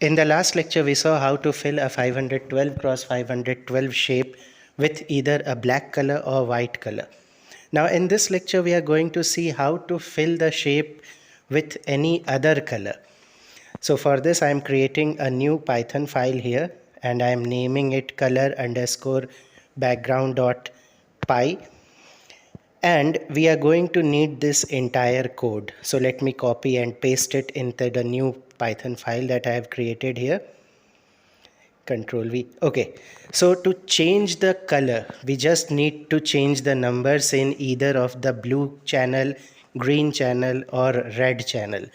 In the last lecture, we saw how to fill a 512 cross 512 shape with either a black color or white color. Now in this lecture, we are going to see how to fill the shape with any other color. So for this, I am creating a new Python file here and I am naming it color underscore background.py. And we are going to need this entire code. So let me copy and paste it into the new Python file that I have created here. Control V. Okay, so to change the color, we just need to change the numbers in either of the blue channel, green channel or red channel.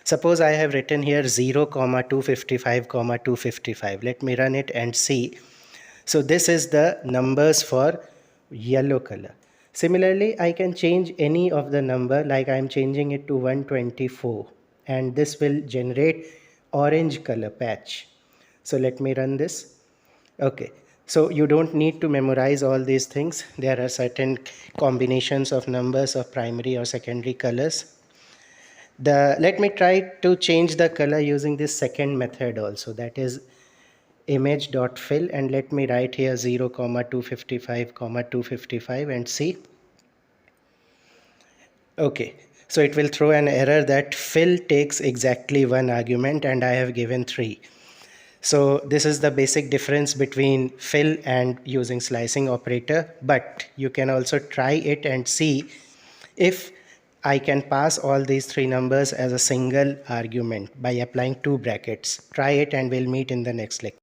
Suppose I have written here 0, 255, 255. Let me run it and see. So this is the numbers for yellow color. Similarly, I can change any of the number, like I am changing it to 124, and this will generate orange color patch. So let me run this. Okay, so you don't need to memorize all these things. There are certain combinations of numbers of primary or secondary colors. Let me try to change the color using this second method also, that is image.fill, and let me write here 0, 255, 255 and see. Okay, so it will throw an error that fill takes exactly one argument and I have given 3. So this is the basic difference between fill and using slicing operator, but you can also try it and see if I can pass all these 3 numbers as a single argument by applying 2 brackets. Try it and we'll meet in the next lecture.